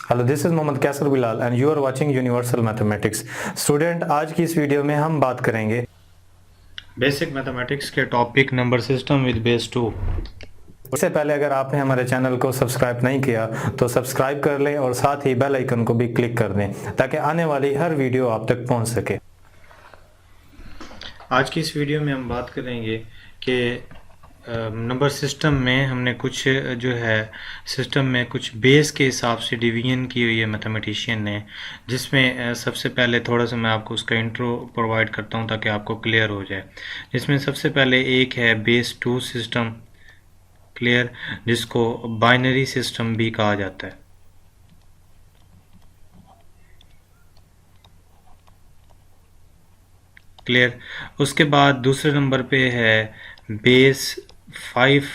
Hello, this is Mohammad Kaiser Bilal and you are watching universal mathematics. Student, आज की इस video में हम बात करेंगे बेसिक मैथमेटिक्स के topic number system with base 2। इससे पहले अगर आपने हमारे चैनल को सब्सक्राइब नहीं किया तो सब्सक्राइब कर लें और साथ ही बेल आइकन को भी क्लिक कर दें ताकि आने वाली हर वीडियो आप तक पहुंच सके। आज की इस वीडियो में हम बात करेंगे कि नंबर सिस्टम में हमने कुछ जो है सिस्टम में कुछ बेस के हिसाब से डिवीजन की हुई है मैथमेटिशियन ने, जिसमें सबसे पहले थोड़ा सा मैं आपको उसका इंट्रो प्रोवाइड करता हूं ताकि आपको क्लियर हो जाए। जिसमें सबसे पहले एक है बेस 2 सिस्टम, क्लियर, जिसको बाइनरी सिस्टम भी कहा जाता है। क्लियर। उसके बाद दूसरे नंबर पे है बेस 5,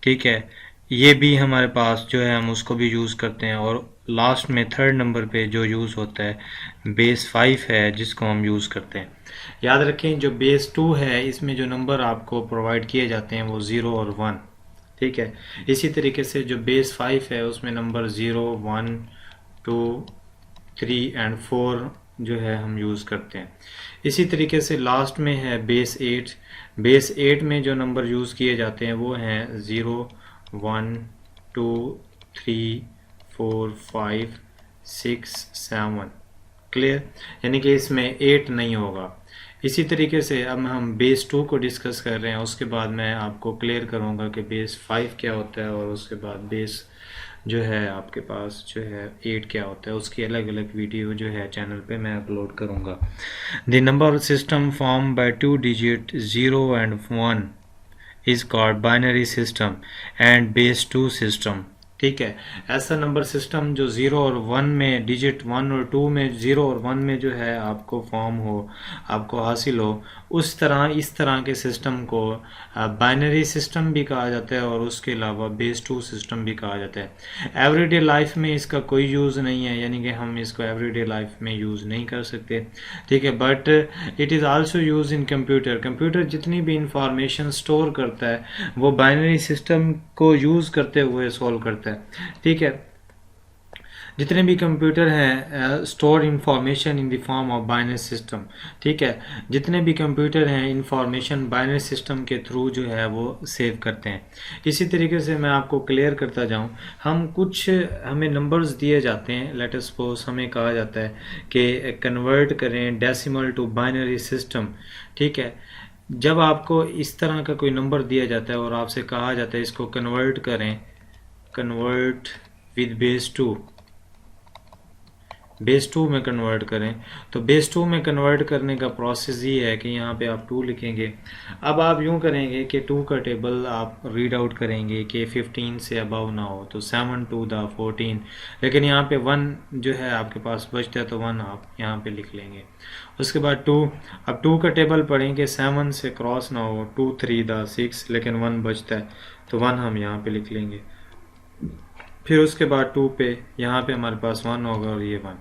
ठीक है, ये भी हमारे पास जो है हम उसको भी यूज़ करते हैं। और लास्ट में थर्ड नंबर पे जो यूज़ होता है बेस 5 है, जिसको हम यूज़ करते हैं। याद रखें जो बेस 2 है इसमें जो नंबर आपको प्रोवाइड किए जाते हैं वो 0 और 1, ठीक है। इसी तरीके से जो बेस 5 है उसमें नंबर 0, 1, 2, 3 एंड 4 जो है हम यूज़ करते हैं। इसी तरीके से लास्ट में है बेस 8। बेस 8 में जो नंबर यूज़ किए जाते हैं वो हैं 0, 1, 2, 3, 4, 5, 6, 7, क्लियर। यानी कि इसमें 8 नहीं होगा। इसी तरीके से अब हम बेस 2 को डिस्कस कर रहे हैं, उसके बाद मैं आपको क्लियर करूंगा कि बेस 5 क्या होता है और उसके बाद बेस जो है आपके पास जो है 8 क्या होता है। उसकी अलग अलग वीडियो जो है चैनल पे मैं अपलोड करूंगा। The number system form by 2 digit 0 and 1 is called binary system and base 2 system, ठीक है। ऐसा नंबर सिस्टम जो 0 और 1 में, डिजिट 1 और 2 में, 0 और 1 में जो है आपको फॉर्म हो, आपको हासिल हो, उस तरह इस तरह के सिस्टम को बाइनरी सिस्टम भी कहा जाता है और उसके अलावा बेस 2 सिस्टम भी कहा जाता है। एवरीडे लाइफ में इसका कोई यूज़ नहीं है, यानी कि हम इसको एवरीडे लाइफ में यूज़ नहीं कर सकते, ठीक है। But it is also use in computer. Computer जितनी भी इंफॉर्मेशन स्टोर करता है वो बाइनरी सिस्टम को यूज़ करते हुए सॉल्व करता है, ठीक है। जितने भी कंप्यूटर हैं store information in the form of binary system, ठीक है। जितने भी कंप्यूटर हैं इंफॉर्मेशन बाइनरी सिस्टम के थ्रू जो है वो सेव करते हैं। इसी तरीके से मैं आपको क्लियर करता जाऊं, हमें नंबर्स दिए जाते हैं। लेट अस सपोज हमें कहा जाता है कि कन्वर्ट करें डेसिमल टू बाइनरी सिस्टम, ठीक है। जब आपको इस तरह का कोई नंबर दिया जाता है और आपसे कहा जाता है इसको कन्वर्ट करें, कन्वर्ट विद बेस 2, बेस 2 में कन्वर्ट करें, तो बेस 2 में कन्वर्ट करने का प्रोसेस ये है कि यहाँ पे आप 2 लिखेंगे। अब आप यूँ करेंगे कि 2 का टेबल आप रीड आउट करेंगे कि 15 से अबव ना हो, तो 7 2 द 14, लेकिन यहाँ पे 1 जो है आपके पास बचता है तो 1 आप यहाँ पे लिख लेंगे। उसके बाद 2, अब 2 का टेबल पढ़ेंगे 7 से क्रॉस ना हो, 2 3 द 6, लेकिन 1 बचता है तो 1 हम यहाँ पे लिख लेंगे। फिर उसके बाद 2 पे यहाँ पे हमारे पास 1 होगा और ये 1,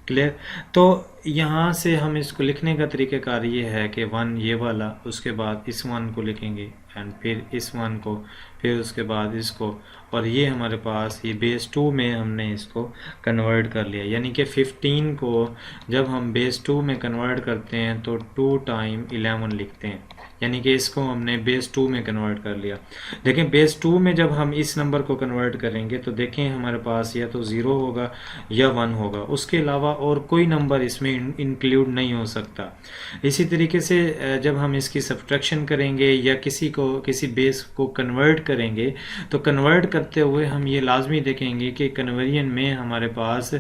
क्लियर। तो यहाँ से हम इसको लिखने का तरीक़ाकार ये है कि 1 ये वाला, उसके बाद इस 1 को लिखेंगे एंड फिर इस 1 को, फिर उसके बाद इसको, और ये हमारे पास ये बेस 2 में हमने इसको कन्वर्ट कर लिया। यानी कि 15 को जब हम बेस 2 में कन्वर्ट करते हैं तो 2 टाइम 11 लिखते हैं, यानी कि इसको हमने बेस 2 में कन्वर्ट कर लिया। देखें बेस 2 में जब हम इस नंबर को कन्वर्ट करेंगे तो देखें हमारे पास या तो 0 होगा या 1 होगा, उसके अलावा और कोई नंबर इसमें इंक्लूड नहीं हो सकता। इसी तरीके से जब हम इसकी सब्ट्रैक्शन करेंगे या किसी बेस को कन्वर्ट करेंगे तो कन्वर्ट करते हुए हम ये लाजमी देखेंगे कि कन्वर्जन में हमारे पास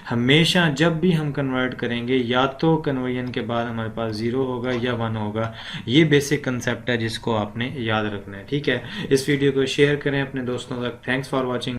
हमेशा जब भी हम कन्वर्ट करेंगे या तो कन्वर्जन के बाद हमारे पास 0 होगा या 1 होगा। ये बेसिक कंसेप्ट है जिसको आपने याद रखना है, ठीक है। इस वीडियो को शेयर करें अपने दोस्तों तक। Thanks for watching.